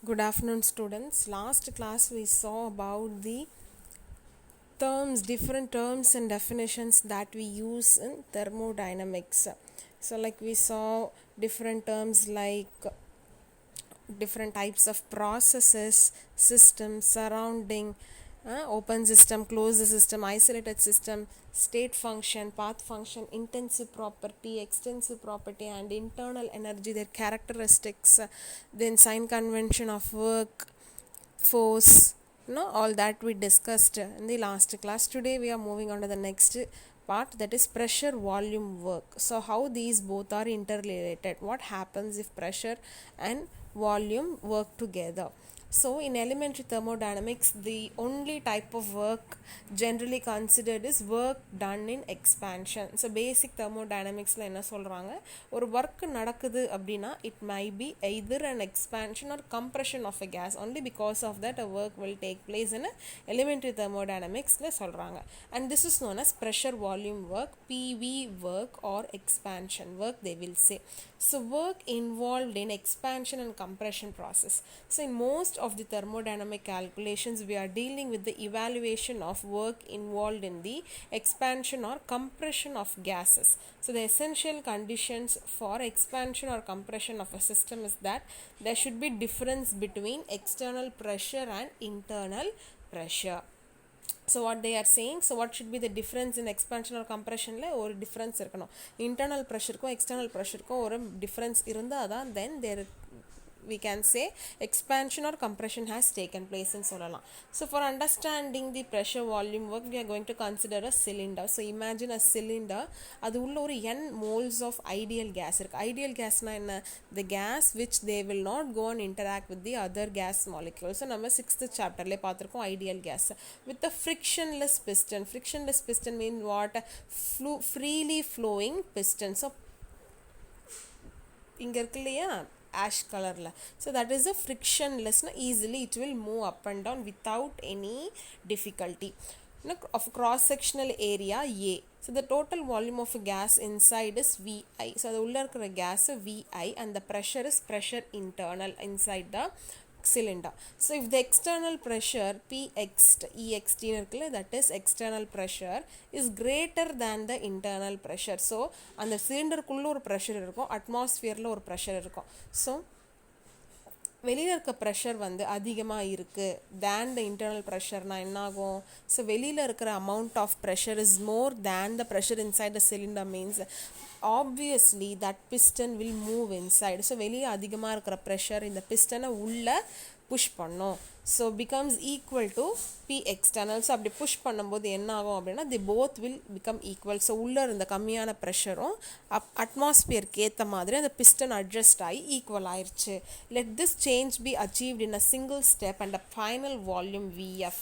Good afternoon, students. Last class we saw about the terms, different terms and definitions that we use in thermodynamics. So, like we saw different terms like different types of processes, systems, surrounding, open system, closed system, isolated system, state function, path function, intensive property, extensive property, and internal energy, their characteristics, then sign convention of work, force, all that we discussed in the last class. Today we are moving on to the next part, that is pressure volume work. So how these both are interrelated, what happens if pressure and volume work together. So in elementary thermodynamics, the only type of work generally considered is work done in expansion. So basic thermodynamicsல என்ன சொல்றாங்க, ஒரு work நடக்குது அப்படின்னா it might be either an expansion or compression of a gas. Only because of that a work will take place in elementary thermodynamicsல சொல்றாங்க. And this is known as pressure volume work, PV work, or expansion work they will say. So work involved in expansion and compression process. So in most of the thermodynamic calculations we are dealing with the evaluation of work involved in the expansion or compression of gases. So the essential conditions for expansion or compression of a system is that there should be difference between external pressure and internal pressure. So what they are saying, so what should be the difference in expansion or compression la or difference இருக்கணும், internal pressure க்கும் external pressure க்கும் ஒரு difference இருந்தாதான் then there we can say expansion or compression has taken place in சொல்லலாம். So for understanding the pressure volume work we are going to consider a cylinder. So imagine a cylinder, அது உள்ள ஒரு n moles of ideal gas இருக்கு. Ideal gasனா என்ன, the gas which they will not go and interact with the other gas molecules. So நம்ம 6th chapterல பார்த்திருக்கோம் ideal gas with the frictionless piston. Frictionless piston means what, freely flowing piston. So இங்க இருக்கு இல்லையா ash colorல, so that is a frictionless, easily it will move up and down without any difficulty of cross sectional area A. So the total volume of a gas inside is VI. So அது உள்ள இருக்கிற gas VI and the pressure is pressure internal inside the cylinder. So if the external pressure Pxt Ext இருக்குல்ல, that is external pressure is greater than the internal pressure. So அந்த சிலிண்டருக்குள்ள ஒரு pressure இருக்கும், அட்மாஸ்பியரில் ஒரு pressure இருக்கும். So வெளியில் இருக்க pressure வந்து அதிகமாக இருக்குது தேன் த இன்டர்னல் ப்ரெஷர்னா என்ன ஆகும், ஸோ வெளியில் இருக்கிற amount of pressure is more than the pressure inside the cylinder means obviously that piston will move inside. So வெளியே அதிகமாக இருக்கிற ப்ரெஷர் இந்த பிஸ்டனை உள்ளே புஷ் பண்ணோம். So becomes equal to P external. So அப்படி புஷ் பண்ணும்போது என்ன ஆகும் அப்படின்னா the both will become equal. So உள்ளே இருந்த கம்மியான ப்ரெஷரும் அட்மாஸ்பியருக்கு ஏற்ற மாதிரி அந்த பிஸ்டன் அட்ஜஸ்ட் ஆகி ஈக்குவல் ஆயிடுச்சு. Let this change be achieved in a single step and a final volume Vf.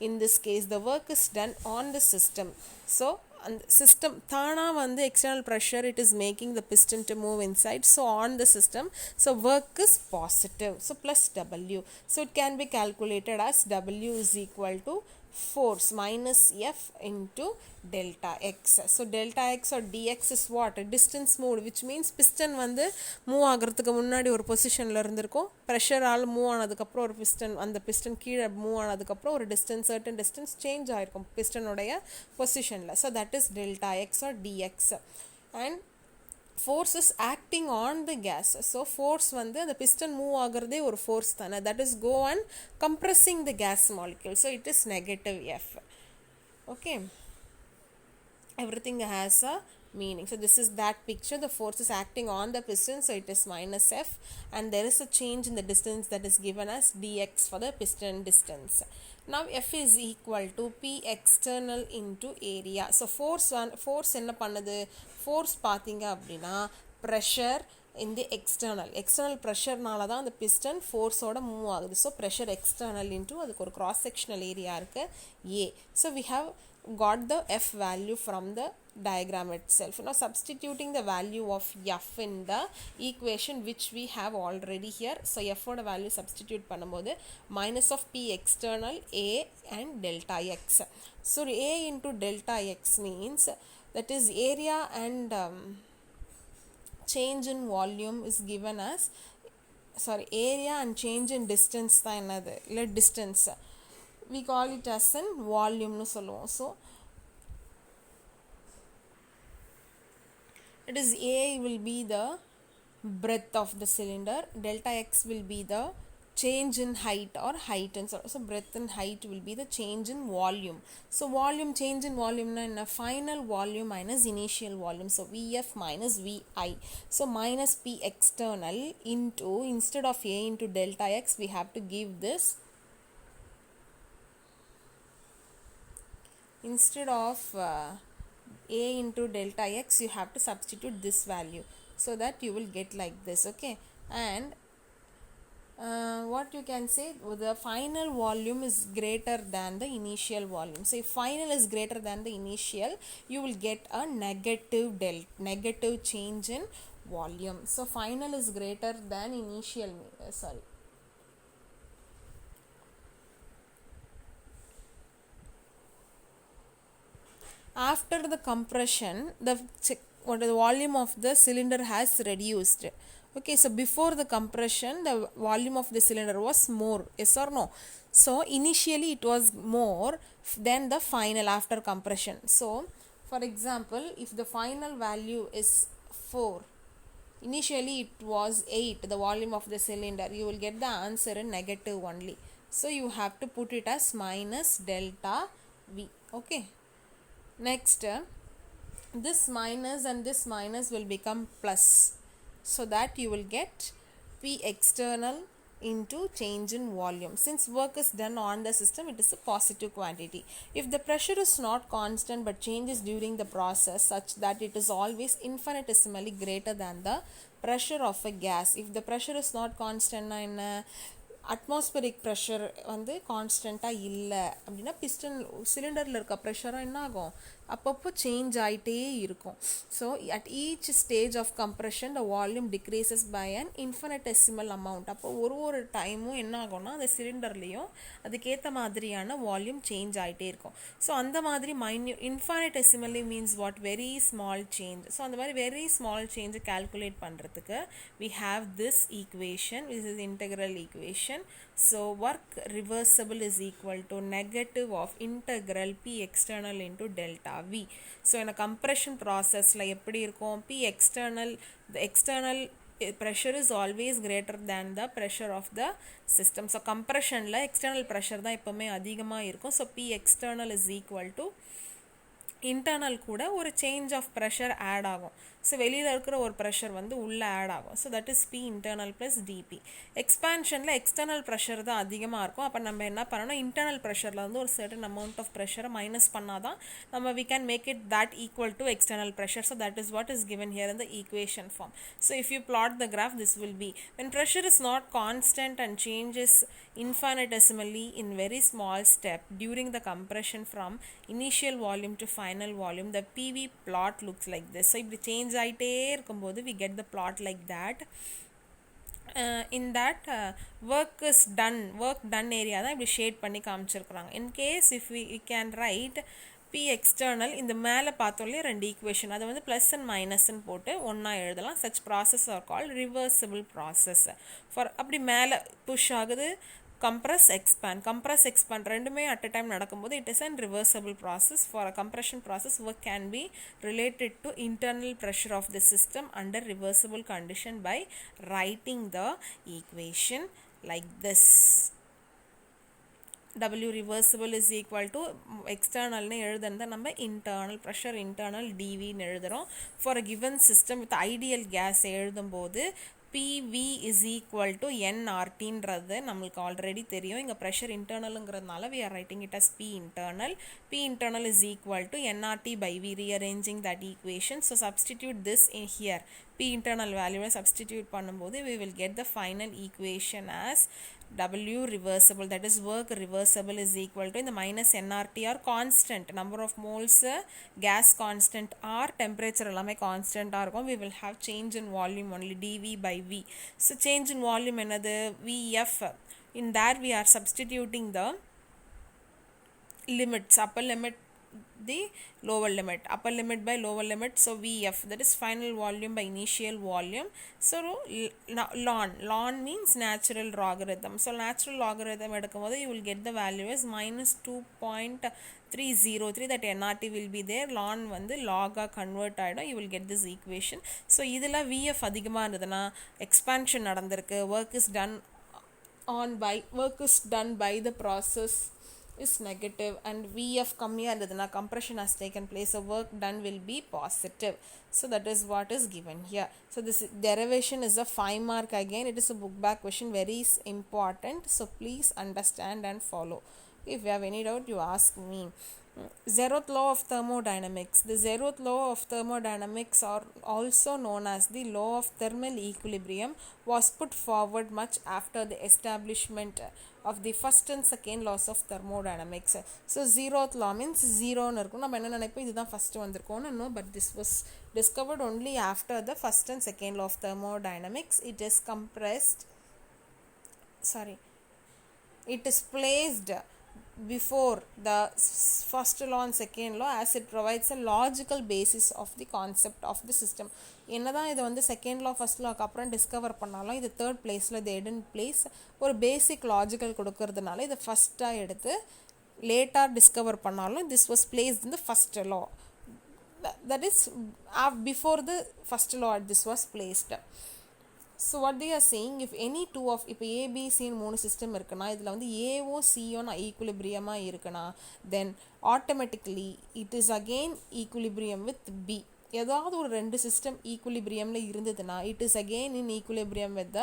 In this case the work is done on the system. So and system thana வந்து external pressure it is making the piston to move inside, so on the system, so work is positive, so plus W. So it can be calculated as W is equal to force minus F into delta x. So delta x or dx is what, distance moved, which means piston வந்து move ஆகிறதுக்கு முன்னாடி ஒரு பொசிஷனில் இருந்திருக்கும், ப்ரெஷரால் move ஆனதுக்கப்புறம் ஒரு piston, அந்த piston கீழே மூவ் ஆனதுக்கப்புறம் ஒரு டிஸ்டன்ஸ் சர்டன் டிஸ்டன்ஸ் சேஞ்ச் ஆகிருக்கும் பிஸ்டனுடைய பொசிஷனில். So that is delta X or dx. And force is acting on the gas. So force வந்து அந்த piston move ஆகிறதே ஒரு force தானே, that is go on compressing the gas molecule, so it is negative F. Okay, everything has a meaning. So this is that picture, the force is acting on the piston, so it is minus F, and there is a change in the distance that is given as dx for the piston distance. Now F is equal to P external into area. So force என்ன பண்ணுது, force பார்த்தீங்க அப்படின்னா pressure in the external pressure-னால தான் அந்த piston force-ஓட move ஆகுது. So pressure external into அதுக்கு ஒரு cross sectional area இருக்கு A. So we have got the F value from the diagram itself. Now substituting the value of F in the equation which we have already here. So F oda value substitute பண்ணும்போது minus of P external A and delta x. So A into delta x means that is area and change in volume is given as sorry, area and change in distance தான் என்னது இல்லை distance, we call it as in volume னு சொல்லுவோம். So it is A will be the breadth of the cylinder, delta x will be the change in height or height, and so breadth and height will be the change in volume. So volume, change in volume na in a final volume minus initial volume, so Vf minus Vi. So minus P external into, instead of A into delta x, we have to give this, instead of A into delta x, you have to substitute this value, so that you will get like this. Okay, and what you can say, the final volume is greater than the initial volume. So if final is greater than the initial, you will get a negative change in volume. So final is greater than initial, sorry, after the compression, the volume of the cylinder has reduced. Okay, so before the compression, the volume of the cylinder was more, yes or no? So initially it was more than the final after compression. So for example, if the final value is 4, initially it was 8, the volume of the cylinder, you will get the answer in negative only. So you have to put it as minus delta V. Okay, next this minus and this minus will become plus, so that you will get P external into change in volume. Since work is done on the system, it is a positive quantity. If the pressure is not constant but changes during the process such that it is always infinitesimally greater than the pressure of a gas. If the pressure is not constant in atmospheric pressure வந்து கான்ஸ்டண்ட்டாக இல்லை அப்படின்னா piston சிலிண்டரில் இருக்க ப்ரெஷரும் என்ன ஆகும், அப்பப்போ change ஆகிட்டே இருக்கும். So at each stage of compression the volume decreases by an infinitesimal amount. அப்போ ஒரு டைமும் என்ன ஆகும்னா அந்த சிலிண்டர்லேயும் அதுக்கேற்ற மாதிரியான வால்யூம் சேஞ்ச் ஆகிட்டே இருக்கும். ஸோ அந்த மாதிரி infinitesimally means what, very small change. So அந்த மாதிரி வெரி ஸ்மால் சேஞ்சை கால்குலேட் பண்ணுறதுக்கு we have this equation, which is integral equation. So work reversible is equal to negative of integral P external into delta V. So in a compression process la eppadi irukum, P external, the external pressure is always greater than the pressure of the system. So compression la external pressure da eppome adhigama irukum. So P external is equal to internal கூட ஒரு change of pressure add ஆகும். So வெளியில் இருக்கிற ஒரு pressure வந்து உள்ளே add ஆகும். So that is P internal plus dP. எக்ஸ்பேன்ஷனில் எக்ஸ்டர்னல் ப்ரெஷர் தான் அதிகமாக இருக்கும். அப்போ நம்ம என்ன பண்ணணும், இன்டர்னல் ப்ரெஷரில் வந்து ஒரு சர்டன் அமௌண்ட் ஆஃப் ப்ரெஷரை மைனஸ் பண்ணால் தான் நம்ம we can make it that equal to external pressure. So that is what is given here in the equation form. So if you plot the graph, this will be when pressure is not constant and changes infinitesimally in very small step during the compression from initial volume to final volume, the PV plot looks like this. So if the change ஆயிட்டே இருக்கும்போது we get the plot like that. In that work done area தான் இப்படி shade பண்ணி காமிச்சிருக்கிறாங்க. In case if we can write P external, இந்த மேலே பார்த்தோம்லே ரெண்டு equation, அதை வந்து ப்ளஸ் அண்ட் மைனஸ்ன்னு போட்டு ஒன்றா எழுதலாம். such process are called reversible process. For அப்படி மேலே புஷ் ஆகுது, compress expand ரெண்டுமே at a time நடக்கும்போது it is an reversible process. For a compression process, work can be related to internal pressure of the system under reversible condition by writing the equation like this. W reversible is equal to external னு எழுதுனதை நம்ம internal pressure internal dV னு எழுதுறோம். For a given system with ideal gas எழுதும்போது PV is equal to nRT ன்றது நம்மளுக்கு already தெரியும். இங்கே pressure இன்டர்னலுங்கிறதுனால we are writing it as P internal. P internal is equal to nRT by V, rearranging that equation. So substitute this in here. P internal value substitute பண்ணும்போது we will get the final equation as W reversible, that is work reversible, is equal to, in the minus nRT are constant, number of moles gas constant or temperature எல்லாமே constant இருக்கும். We will have change in volume only, dV by V. So change in volume என்னது, Vf. In that we are substituting the limits, upper limit the lower limit, upper limit by lower limit, so Vf, that is final volume by initial volume. So ln means natural logarithm, so natural logarithm edukumbodhu you will get the value as minus 2.303, that nRT will be there, ln வந்து log convert ஆயிடும், you will get this equation. So இதில் Vf அதிகமாக இருந்ததுன்னா expansion நடந்திருக்கு, work is done by the process is negative, and Vf கம்மியாக இருந்ததுன்னா compression has taken place, so work done will be positive. So that is what is given here. So this derivation is a 5 mark again, it is a book back question, very important, so please understand and follow. If you have any doubt you ask me. Zeroth law of thermodynamics. The zeroth law of thermodynamics, are also known as the law of thermal equilibrium, was put forward much after the establishment of the first and second laws of thermodynamics. So zeroth law means zero nu irukum, நம்ம என்ன நினைப்போம் இதுதான் first வந்திருக்கோம்னு. No, but this was discovered only after the first and second law of thermodynamics. It is placed before the first law and second law, as it provides a logical basis of the concept of the system. என்னதான் இது வந்து second law first lock அப்புறம் discover பண்ணாலும் இது third பிளேஸில் இது Eden place ஒரு பேசிக் logical கொடுக்கறதுனால இதை ஃபஸ்ட்டாக எடுத்து லேட்டாக டிஸ்கவர் பண்ணாலும் this was placed in the first law, that is before the first law this was placed. So what they are saying, if any two of இப்போ ஏபிசின்னு 3 சிஸ்டம் இருக்குன்னா இதில் வந்து ஏஓ சிஓன்னு ஈக்குலிபிரியமாக இருக்குன்னா then automatically it is again equilibrium with B. ஏதாவது ஒரு ரெண்டு system ஈக்குலிபிரியமில் இருந்ததுன்னா it is again in equilibrium with the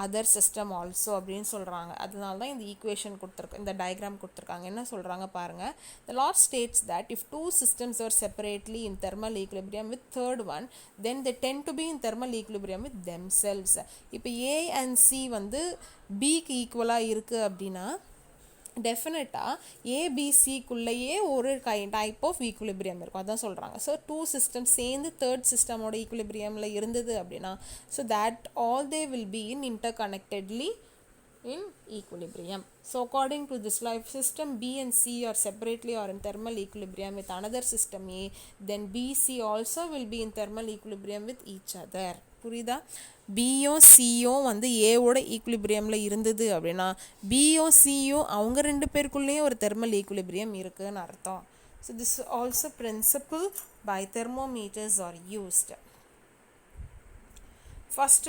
other system also அப்படின்னு சொல்கிறாங்க. அதனால தான் இந்த ஈக்குவேஷன் கொடுத்துருக்கு, இந்த டயக்ராம் கொடுத்துருக்காங்க. என்ன சொல்கிறாங்க பாருங்கள். The law states that if two systems are separately in thermal equilibrium with third one, then they tend to be in thermal equilibrium with themselves. இப்போ A and C வந்து Bக்கு ஈக்குவலாக இருக்குது அப்படின்னா டெஃபினட்டாக ஏபிசிக்குள்ளேயே ஒரு டைப் ஆஃப் ஈக்குலிபிரியம் இருக்கும், அதான் சொல்கிறாங்க. ஸோ டூ சிஸ்டம் சேர்ந்து தேர்ட் சிஸ்டமோட ஈக்குலிபிரியமில் இருந்தது அப்படின்னா so that all they will be in interconnectedly in equilibrium. So according to this law, if system B and C are separately or in thermal equilibrium with another system A, then BC also will be in thermal equilibrium with each other. புரியுதா? பியும் சியும் வந்து ஏவோட ஈக்குலிபிரியமில் இருந்தது அப்படின்னா பியும் சியும் அவங்க ரெண்டு பேருக்குள்ளேயும் ஒரு தெர்மல் ஈக்குலிபிரியம் இருக்குன்னு அர்த்தம். So this also principle by thermometers are used. First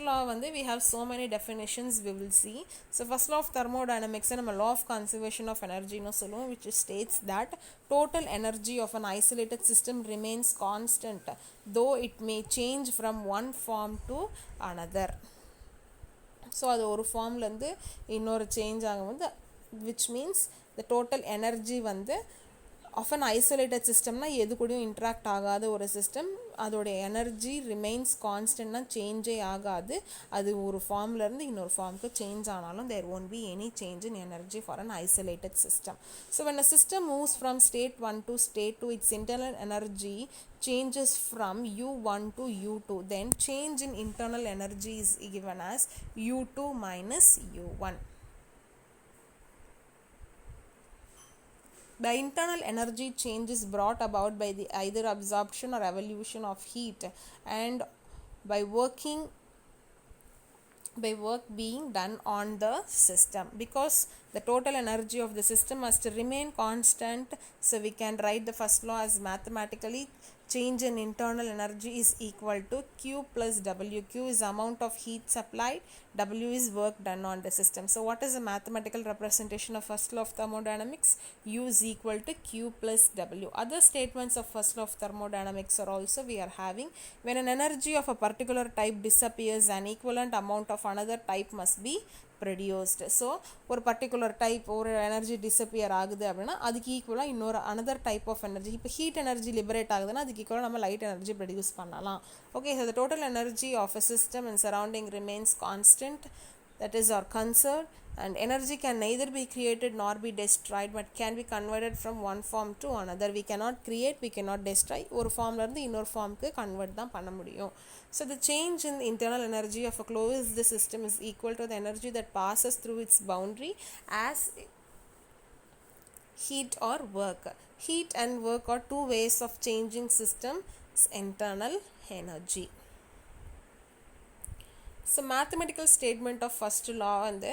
law வந்து we have so many definitions we will see. So first law of thermodynamics நம்ம law of conservation of energy னு சொல்லுவோம், which states that total energy of an isolated system remains constant though it may change from one form to another. So அது ஒரு ஃபார்ம்லேருந்து இன்னொரு change ஆகும் வந்து which means the total energy வந்து of an isolated systemனா எது கூடயும் இன்ட்ராக்ட் ஆகாத ஒரு சிஸ்டம், அதோடைய எனர்ஜி ரிமைன்ஸ் கான்ஸ்டன்ட்னா சேஞ்சே ஆகாது, அது ஒரு ஃபார்ம்லேருந்து இன்னொரு ஃபார்முக்கு சேஞ்ச் ஆனாலும் there won't be any change in energy for an isolated system. So when a system moves from state 1 to state 2, its internal energy changes from U1 to U2, then change in internal energy is given as U2 minus U1. The internal energy change is brought about by the either absorption or evolution of heat and by work being done on the system. Because the total energy of the system must remain constant, so we can write the first law as mathematically change in internal energy is equal to Q plus W. Q is amount of heat supplied, W is work done on the system. So what is the mathematical representation of first law of thermodynamics? U is equal to Q plus W. Other statements of first law of thermodynamics are also we are having. When an energy of a particular type disappears, an equivalent amount of another type must be produced. So ஒரு particular type ஒரு energy disappear ஆகுது அப்படின்னா அதுக்கு ஈக்குவலாக இன்னொரு another type of energy, இப்போ heat energy liberate ஆகுதுன்னா அதுக்கு ஈக்குவலாக நம்ம லைட் எனர்ஜி ப்ரொடியூஸ் பண்ணலாம். Okay, so the total energy of a system and surrounding remains constant, that is our concern, and energy can neither be created nor be destroyed but can be converted from one form to another. We cannot create, we cannot destroy, ஒரு ஃபார்ம்ல இருந்து இன்னொரு ஃபார்முக்கு convert தான் பண்ண முடியும். So the change in the internal energy of a closed system is equal to the energy that passes through its boundary as heat or work. Heat and work are two ways of changing system's internal energy. So mathematical statement of first law and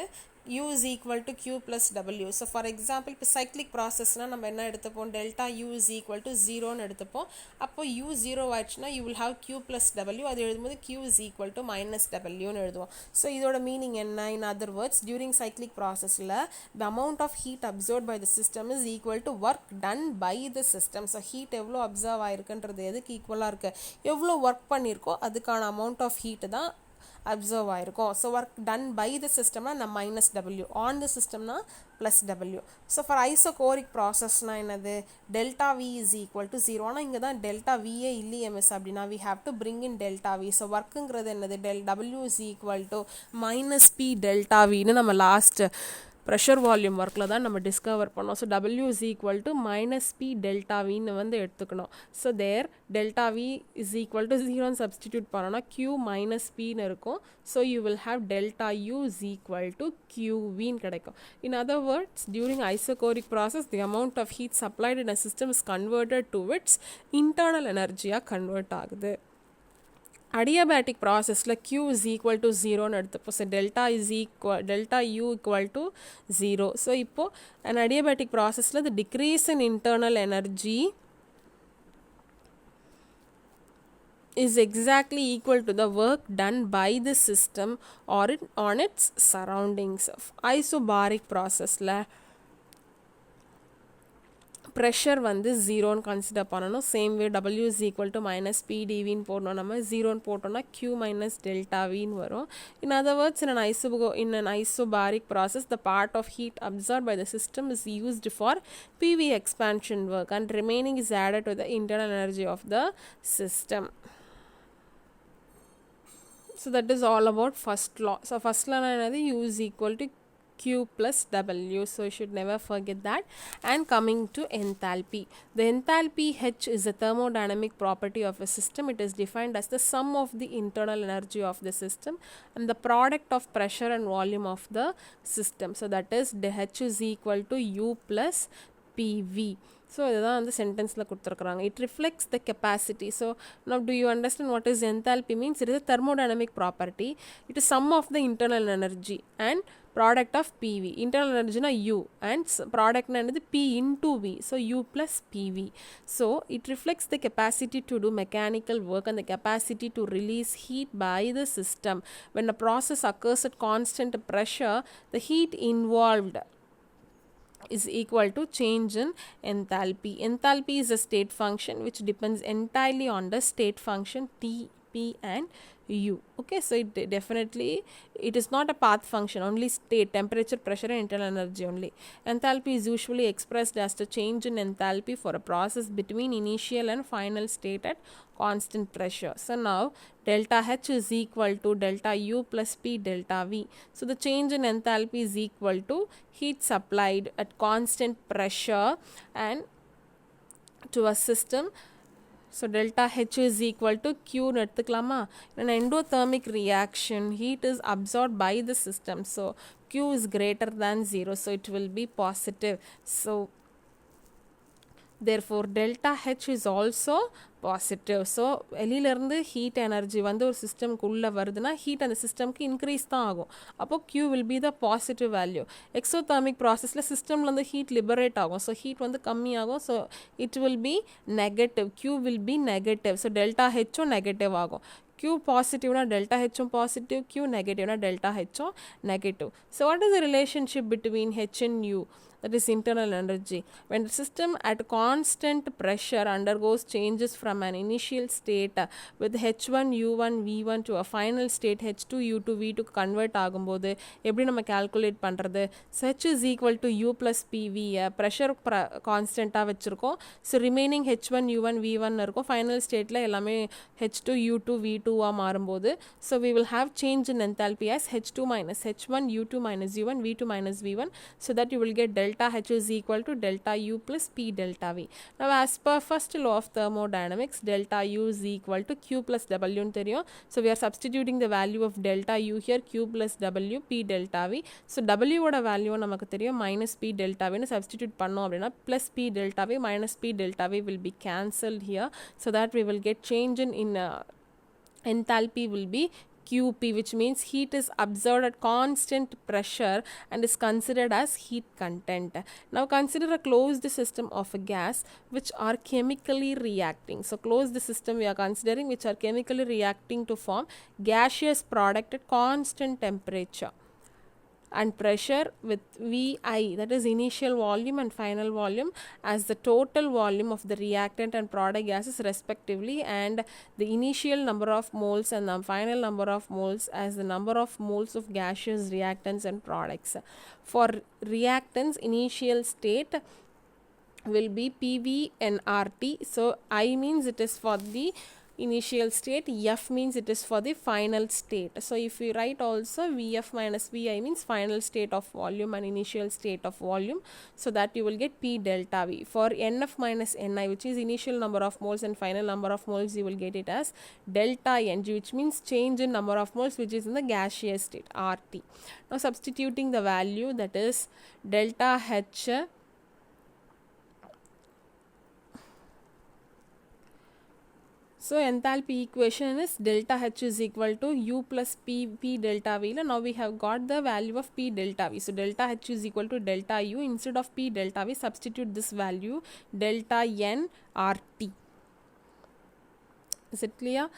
U is equal to Q plus W. So for example, இப்போ cyclic process na நம்ம என்ன எடுத்துப்போம், delta U is equal to 0 னு எடுத்துப்போம். அப்போ U 0 ஆயிடுச்சுனா you will have Q plus W. அது எழுதும்போது Q is equal to minus W னு எழுதுவோம். So இதோட meaning என்ன? In other words, during cyclic process the amount of heat absorbed by the system is equal to work done by the system. So heat எவ்வளோ absorb ஆயிருக்குன்றது எதுக்கு ஈக்குவலாக இருக்கு, எவ்வளோ work பண்ணியிருக்கோ அதுக்கான amount of heat தான் absorb ஆயிருக்கும். So work done by the system na minus W, on the system na plus W. So for isochoric process na என்னது, delta V is equal to 0. ஆனா இங்க தான் delta V ஏ இல்லையே miss அப்படின்னா we have to bring in delta V. So workங்கிறது என்னது, W is equal to minus P delta V னு நம்ம last pressure volume workல தான் நம்ம discover பண்ணோம். So W is equal to minus P delta V னு வந்து எடுத்துக்கணும். So there delta V is equal to 0 னு substitute பண்ணோம்னா Q minus P னு இருக்கும். So you will have delta U is equal to QV னு கிடைக்கும். In other words, during isochoric process, the amount of heat supplied in a system is converted to its internal energy convert ஆகுது. Adiabatic process Q is equal to 0 னு எடுத்துப்போம். So delta U equal to 0. So இப்போ an adiabatic process the decrease in internal energy is exactly equal to the work done by the system or on its surroundings. Isobaric process pressure வந்து 0 னு consider பண்ணணும். Same way W is equal to minus P dV னு போடணும். நம்ம 0 னு போட்டோம்னா Q minus delta V னு வரும். In other words, in an isobaric process, the part of heat absorbed by the system is used for PV expansion work and remaining is added to the internal energy of the system. So that is all about first law. So first law என்னது, U is equal to Q plus W. So you should never forget that. And coming to enthalpy. The enthalpy H is a thermodynamic property of a system. It is defined as the sum of the internal energy of the system and the product of pressure and volume of the system. So that is the H is equal to U plus PV. So இதுதான் வந்து சென்டென்ஸில் கொடுத்துருக்குறாங்க. It reflects the capacity. So now do you understand what is enthalpy means? It is a thermodynamic property. It is sum of the internal energy and product of PV. Internal energy na U and product na P into V. So U plus PV. So it reflects the capacity to do mechanical work and the capacity to release heat by the system. When a process occurs at constant pressure, the heat involved is equal to change in enthalpy. Enthalpy is a state function which depends entirely on the state function T, P and U. Okay, so it is not a path function, only state, temperature, pressure and internal energy only. Enthalpy is usually expressed as the change in enthalpy for a process between initial and final state at constant pressure. So now delta H is equal to delta U plus P delta V. So the change in enthalpy is equal to heat supplied at constant pressure and to a system. So delta H is equal to Q னு எடுத்துக்கலாமா. In an endothermic reaction, heat is absorbed by the system. So Q is greater than 0. So it will be positive. So therefore delta H is also positive. So வெளியிலேருந்து heat energy வந்து ஒரு சிஸ்டம்க்கு உள்ளே வருதுன்னா heat அந்த சிஸ்டம்க்கு increase தான் ஆகும். அப்போ Q will be the positive value. Exothermic ப்ராசஸில் சிஸ்டம்லேருந்து ஹீட் லிபரேட் ஆகும். ஸோ ஹீட் வந்து கம்மியாகும். So it will be negative. Q will be negative. So delta ஹெச்சும் நெகட்டிவ் ஆகும். Q positive na delta H positive, Q negative na delta H negative. So what is the relationship between H and U? That is internal energy. When the system at constant pressure undergoes changes from an initial state with H1 U1 V1 to a final state H2 U2 V2 convert ஆகும்போது எப்படி நம்ம calculate பண்ணுறது? So H is equal to U plus PV. Pressure கான்ஸ்டண்ட்டாக வச்சுருக்கோம். So remaining H1 U1 V1 இருக்கும். Final ஸ்டேட்டில் எல்லாமே H2 U2 V2 மாறும்போது so we will have change in enthalpy as H2 minus H1 U2 minus U1 V2 minus V1, so that you will get delta H is equal to delta U plus P delta V. Now as per first law of thermodynamics, thermodynamics, delta U is equal to Q plus W ன்னு தெரியும். So we are substituting the value of delta U here, Q plus W, P delta V. So W ஓட value நமக்கு தெரியும் minus P delta V ன்னு substitute பண்ணோம் அப்படின்னா plus P delta V minus P delta V will be cancelled here, so that we will get change in enthalpy will be QP, which means heat is absorbed at constant pressure and is considered as heat content. Now consider a closed system of a gas which are chemically reacting. So closed system we are considering which are chemically reacting to form gaseous product at constant temperature and pressure with VI, that is initial volume and final volume, as the total volume of the reactant and product gases respectively, and the initial number of moles and the final number of moles as the number of moles of gaseous reactants and products. For reactants, initial state will be PV and RT. So I means it is for the initial state, F means it is for the final state. So if we write also Vf minus Vi means final state of volume and initial state of volume, so that you will get P delta V. For Nf minus Ni, which is initial number of moles and final number of moles, you will get it as delta Ng, which means change in number of moles which is in the gaseous state, RT. Now substituting the value, that is delta H, so enthalpy equation is delta H is equal to U plus P delta V. Now we have got the value of P delta V. So delta H is equal to delta U. Instead of P delta V, substitute this value delta N RT. Is it clear?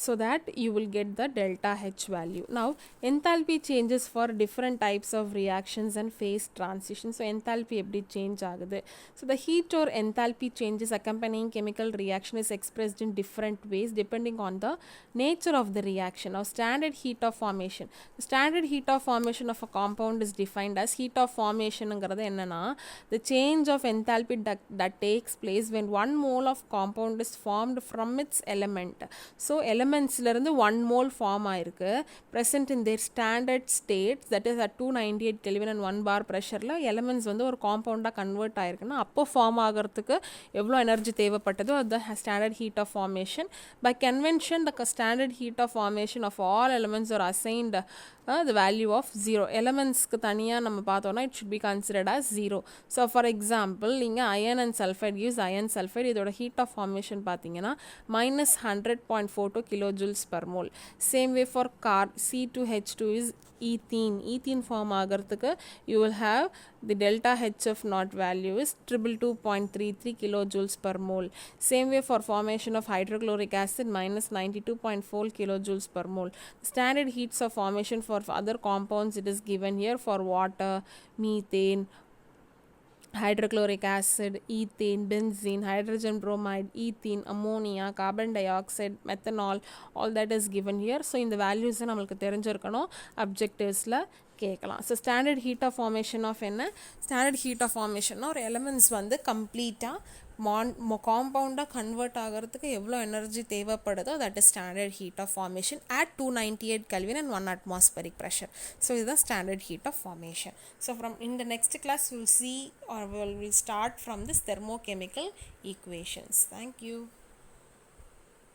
So that you will get the delta H value. Now enthalpy changes for different types of reactions and phase transition. So enthalpy eppadi change agudhu. So the heat or enthalpy changes accompanying chemical reaction is expressed in different ways depending on the nature of the reaction. Now standard heat of formation. The standard heat of formation of a compound is defined as heat of formation engiradhu enna, the change of enthalpy that takes place when 1 mole of compound is formed from its element. So elements la irundhu 1 mole form ஆயிருக்கு present in their standard states, that is at 298 Kelvin and 1 bar pressure la elements வந்து ஒரு compound convert ஆயிருக்குன்னா அப்போ form ஆகிறதுக்கு எவ்வளோ energy தேவைப்பட்டதோ அது standard heat of formation. By convention, the standard heat of formation of all elements are assigned the value of 0. elements க்கு தனியா நம்ம பார்த்தோம்னா it should be considered as 0. So for example, நீங்க iron and sulfide gives iron sulfide, இதோட heat of formation பார்த்தீங்கன்னா minus 100.42 kilojoules per mole. Same way for C2H2 is ethene form ஆகிறதுக்கு you will have the delta HF naught value is 222.33 kilojoules per mole. Same way for formation of hydrochloric acid minus 92.4 kilojoules per mole. Standard heats of formation for other compounds it is given here for water, methane, hydrochloric acid, ethane, benzene, hydrogen bromide, ethene, ammonia, carbon dioxide, methanol, all that is given here. So இந்த values நமக்கு தெரிஞ்சிருக்கணும் objectivesல கேட்கலாம். So standard heat of formation of என்ன, standard heat of ஃபார்மேஷன்னா ஒரு elements வந்து கம்ப்ளீட்டாக காம்பவுண்டாக கன்வெர்ட் ஆகிறதுக்கு எவ்வளோ எனர்ஜி தேவைப்படுதோ that is standard heat of formation at 298 Kelvin and 1 atmospheric pressure. So இதுதான் standard heat of formation. So from in the next class we will see or we will start from this thermochemical equations. Thank you.